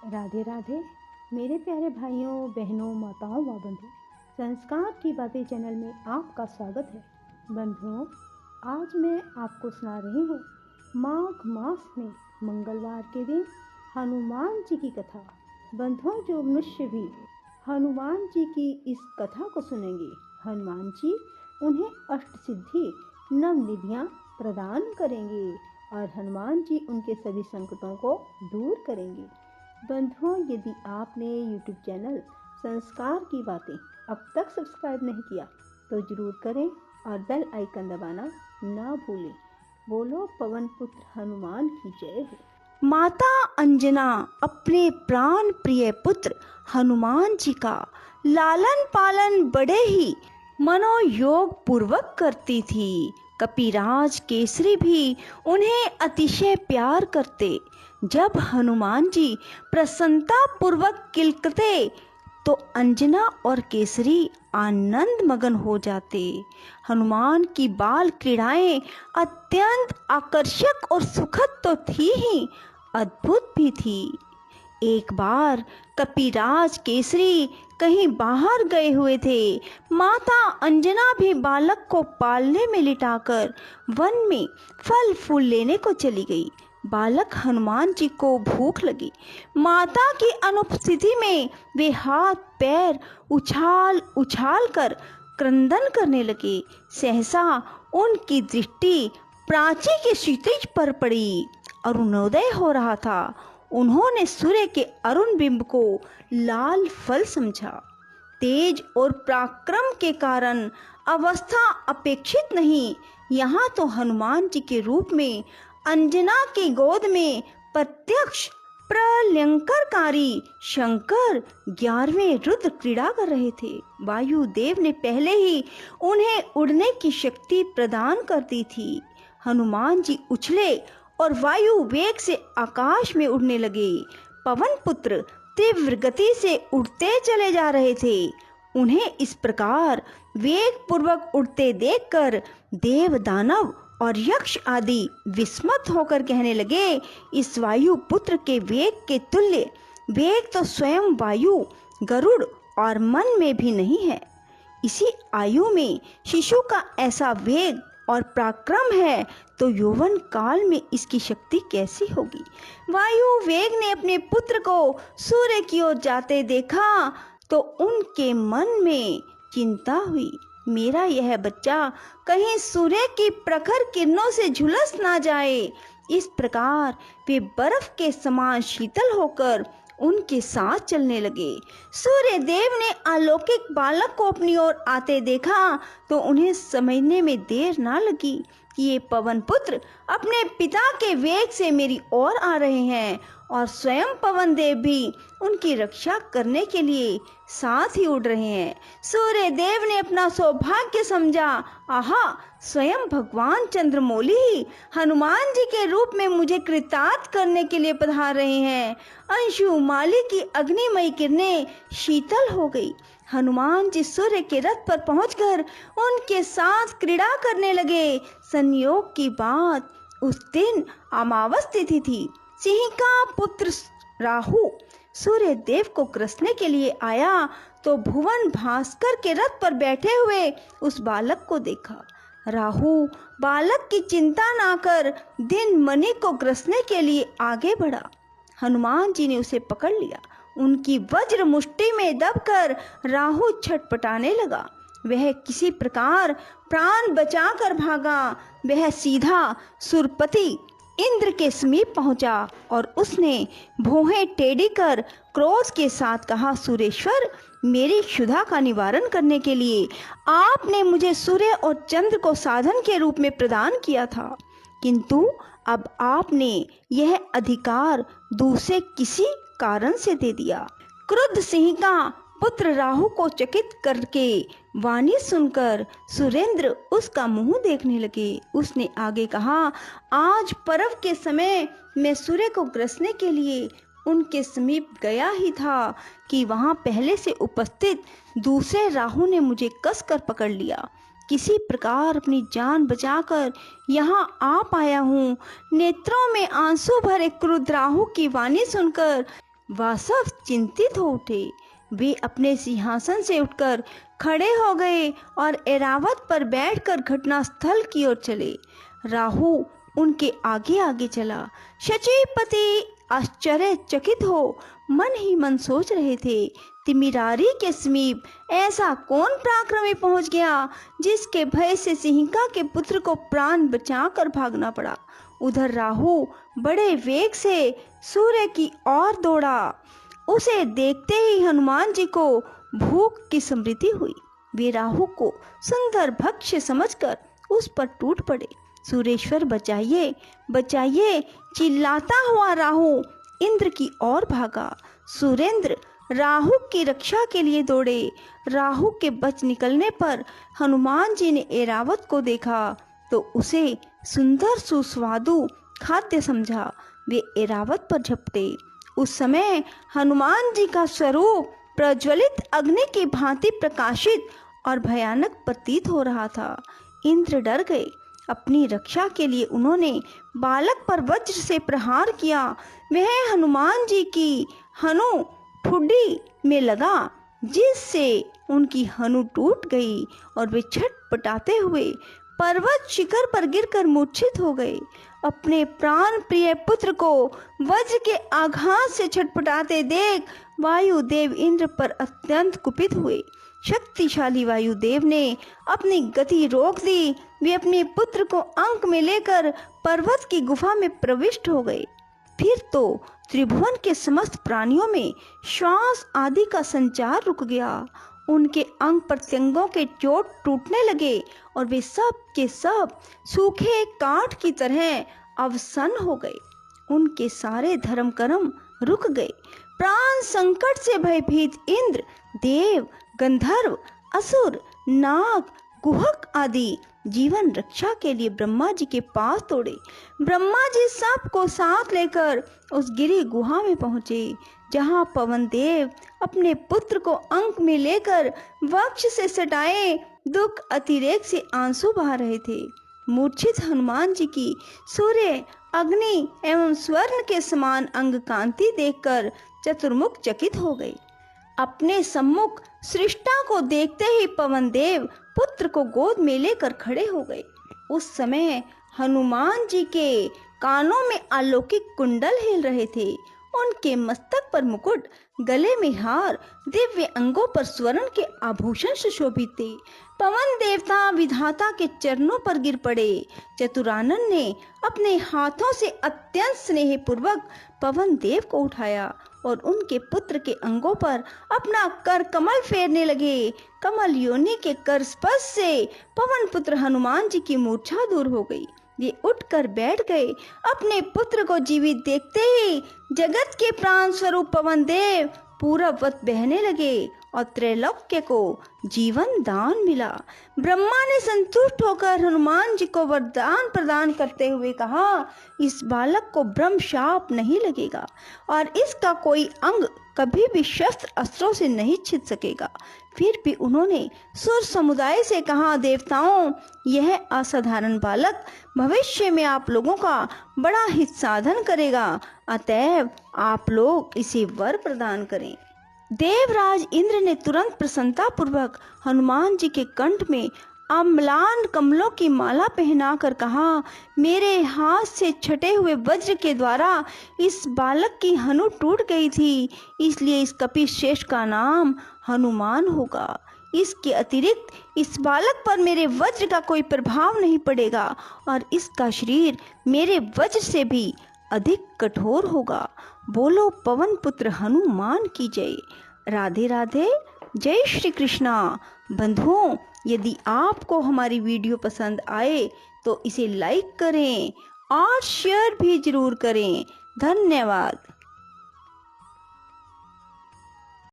राधे राधे मेरे प्यारे भाइयों बहनों माताओं व बंधु संस्कार की बातें चैनल में आपका स्वागत है। बंधुओं, आज मैं आपको सुना रही हूँ माघ मास में मंगलवार के दिन हनुमान जी की कथा। बंधुओं, जो मनुष्य भी हनुमान जी की इस कथा को सुनेंगे, हनुमान जी उन्हें अष्ट सिद्धि नव निधियाँ प्रदान करेंगे और हनुमान जी उनके सभी संकटों को दूर करेंगे। बंधुओं, यदि आपने YouTube चैनल संस्कार की बातें अब तक सब्सक्राइब नहीं किया तो जरूर करें और बेल आइकन दबाना ना भूलें। बोलो पवन पुत्र हनुमान की जय हो। माता अंजना अपने प्राण प्रिय पुत्र हनुमान जी का लालन पालन बड़े ही मनोयोग पूर्वक करती थी। कपिराज केसरी भी उन्हें अतिशय प्यार करते। जब हनुमान जी प्रसन्नता पूर्वक किलकते तो अंजना और केसरी आनंद मगन हो जाते। हनुमान की बाल क्रीड़ाएं अत्यंत आकर्षक और सुखद तो थी ही, अद्भुत भी थी। एक बार कपिराज केसरी कहीं बाहर गए हुए थे। माता अंजना भी बालक को पालने में लिटाकर वन में फल फूल लेने को चली गई। बालक हनुमान जी को भूख लगी। माता की अनुपस्थिति में वे हाथ पैर उछाल उछाल कर क्रंदन करने लगे। सहसा उनकी दृष्टि प्राची के क्षितिज पर पड़ी। अरुणोदय हो रहा था। उन्होंने सूर्य के अरुण बिंब को लाल फल समझा। तेज और पराक्रम के कारण अवस्था अपेक्षित नहीं, यहाँ तो हनुमान जी के रूप में अंजना की गोद में प्रत्यक्ष प्रलयंकरकारी शंकर 11वें रुद्र क्रीड़ा कर रहे थे। वायुदेव ने पहले ही उन्हें उड़ने की शक्ति प्रदान कर दी थी। हनुमान जी उछले और वायु वेग से आकाश में उड़ने लगे। पवन पुत्र तीव्र गति से उड़ते चले जा रहे थे। उन्हें इस प्रकार वेग पूर्वक उड़ते देखकर देव दानव और यक्ष आदि विस्मत होकर कहने लगे, इस वायु पुत्र के वेग के तुल्य वेग तो स्वयं वायु गरुड़ और मन में भी नहीं है। इसी आयु में शिशु का ऐसा वेग और पराक्रम है तो यौवन काल में इसकी शक्ति कैसी होगी। वायु वेग ने अपने पुत्र को सूर्य की ओर जाते देखा तो उनके मन में चिंता हुई, मेरा यह बच्चा कहीं सूर्य की प्रखर किरणों से झुलस ना जाए। इस प्रकार वे बर्फ के समान शीतल होकर उनके साथ चलने लगे। सूर्य देव ने अलौकिक बालक को अपनी ओर आते देखा तो उन्हें समझने में देर ना लगी कि ये पवन पुत्र अपने पिता के वेग से मेरी ओर आ रहे हैं और स्वयं पवन देव भी उनकी रक्षा करने के लिए साथ ही उड़ रहे हैं। सूर्य देव ने अपना सौभाग्य समझा, आहा, स्वयं भगवान चंद्रमौली ही हनुमान जी के रूप में मुझे कृतार्थ करने के लिए पधार रहे हैं। अंशुमाली की अग्निमयी किरणें शीतल हो गई। हनुमान जी सूर्य के रथ पर पहुंचकर उनके साथ क्रीड़ा करने लगे। संयोग की बात, उस दिन अमावस तिथि थी। सिंह का पुत्र राहु सूर्य देव को ग्रसने के लिए आया तो भुवन भास्कर के रथ पर बैठे हुए उस बालक को देखा। राहु बालक की चिंता ना कर दिन मणि को ग्रसने के लिए आगे बढ़ा। हनुमान जी ने उसे पकड़ लिया। उनकी वज्र मुष्टि में दबकर राहु छटपटाने लगा। वह किसी प्रकार प्राण बचाकर भागा। वह सीधा सुरपति इंद्र के समीप पहुंचा और उसने भौहें टेढ़ी कर क्रोध के साथ कहा, सुरेश्वर, मेरी क्षुधा का निवारण करने के लिए आपने मुझे सूर्य और चंद्र को साधन के रूप में प्रदान किया था, किंतु अब आपने यह अधिकार दूसरे किसी कारण से दे दिया। क्रुद्ध सिंह का पुत्र राहु को चकित करके वाणी सुनकर सुरेंद्र उसका मुंह देखने लगे। उसने आगे कहा, आज पर्व के समय मैं सूर्य को ग्रसने के लिए उनके समीप गया ही था कि वहां पहले से उपस्थित दूसरे राहु ने मुझे कसकर पकड़ लिया। किसी प्रकार अपनी जान बचाकर यहाँ आ पाया हूँ। नेत्रों में आंसू भरे क्रुद्ध राहु की वाणी सुनकर वासव चिंतित हो उठे। वे अपने सिंहासन से उठकर खड़े हो गए और ऐरावत पर बैठकर घटनास्थल की ओर चले। राहु उनके आगे आगे चला। शचीपति आश्चर्यचकित हो मन ही मन सोच रहे थे, तिमिरारी के समीप ऐसा कौन पराक्रमी पहुंच गया जिसके भय से सिंहिका के पुत्र को प्राण बचाकर भागना पड़ा। उधर राहु बड़े वेग से सूर्य की ओर दौड़ा। उसे देखते ही हनुमान जी को भूख की स्मृति हुई। वे राहु को सुंदर भक्ष्य समझकर उस पर टूट पड़े। सुरेश्वर बचाइए बचाइए चिल्लाता हुआ राहु इंद्र की ओर भागा। सुरेंद्र राहु की रक्षा के लिए दौड़े। राहु के बच निकलने पर हनुमान जी ने ऐरावत को देखा तो उसे सुंदर सुस्वादु खाद्य समझा। वे ऐरावत पर झपटे। उस समय हनुमान जी का स्वरूप प्रज्वलित अग्नि की भांति प्रकाशित और भयानक प्रतीत हो रहा था। इंद्र डर गए। अपनी रक्षा के लिए उन्होंने बालक पर वज्र से प्रहार किया। वह हनुमान जी की हनु ठुड्डी में लगा, जिससे उनकी हनु टूट गई और वे छटपटाते हुए पर्वत शिखर पर गिरकर मूर्छित हो गए। अपने प्राण प्रिय पुत्र को वज्र के आघात से छटपटाते देख वायुदेव इंद्र पर अत्यंत कुपित हुए। शक्तिशाली वायुदेव ने अपनी गति रोक दी। वे अपने पुत्र को अंक में लेकर पर्वत की गुफा में प्रविष्ट हो गए। फिर तो त्रिभुवन के समस्त प्राणियों में श्वास आदि का संचार रुक गया। उनके अंग प्रत्यंगों के चोट टूटने लगे और वे सब के सब सूखे काठ की तरह अवसन हो गए। उनके सारे धर्म कर्म रुक गए। प्राण संकट से भयभीत इंद्र, देव, गंधर्व, असुर, नाग, गुहक आदि जीवन रक्षा के लिए ब्रह्मा जी के पास दौड़े। ब्रह्मा जी सबको साथ लेकर उस गिरी गुहा में पहुंचे, जहां पवन देव अपने पुत्र को अंक में लेकर वक्ष से सटाए दुख अतिरेक से आंसू बहा रहे थे। मूर्छित हनुमान जी की सूर्य, अग्नि एवं स्वर्ण के समान अंग कांति देखकर चतुर्मुख चकित हो गए। अपने सम्मुख सृष्टा को देखते ही पवन देव पुत्र को गोद में लेकर खड़े हो गए। उस समय हनुमान जी के कानों में अलौकिक कुंडल हिल रहे थे। उनके मस्तक पर मुकुट, गले में हार, दिव्य अंगों पर स्वर्ण के आभूषण सुशोभित थे। पवन देवता विधाता के चरणों पर गिर पड़े। चतुरानन ने अपने हाथों से अत्यंत स्नेहपूर्वक पवन देव को उठाया और उनके पुत्र के अंगों पर अपना कर कमल फेरने लगे। कमल योनि के कर स्पर्श से पवन पुत्र हनुमान जी की मूर्छा दूर हो गई। वे उठकर बैठ गए। अपने पुत्र को जीवित देखते ही जगत के प्राण स्वरूप पवन देव पूरबवत बहने लगे और त्रैलोक्य को जीवन दान मिला। ब्रह्मा ने संतुष्ट होकर हनुमान जी को वरदान प्रदान करते हुए कहा, इस बालक को ब्रह्म शाप नहीं लगेगा और इसका कोई अंग कभी भी शस्त्र अस्त्रों से नहीं छिद सकेगा। फिर भी उन्होंने सुर समुदाय से कहा, देवताओं, यह असाधारण बालक भविष्य में आप लोगों का बड़ा हित साधन करेगा, अतएव आप लोग इसे वर प्रदान करें। देवराज इंद्र ने तुरंत प्रसन्नता पूर्वक हनुमान जी के कंठ में अम्लान कमलों की माला पहनाकर कहा, मेरे हाथ से छटे हुए वज्र के द्वारा इस बालक की हनु टूट गई थी, इसलिए इस कपि श्रेष्ठ का नाम हनुमान होगा। इसके अतिरिक्त इस बालक पर मेरे वज्र का कोई प्रभाव नहीं पड़ेगा और इसका शरीर मेरे वज्र से भी अधिक कठोर होगा। बोलो पवन पुत्र हनुमान की जय। राधे राधे। जय श्री कृष्णा। बंधुओं, यदि आपको हमारी वीडियो पसंद आए तो इसे लाइक करें और शेयर भी जरूर करें। धन्यवाद।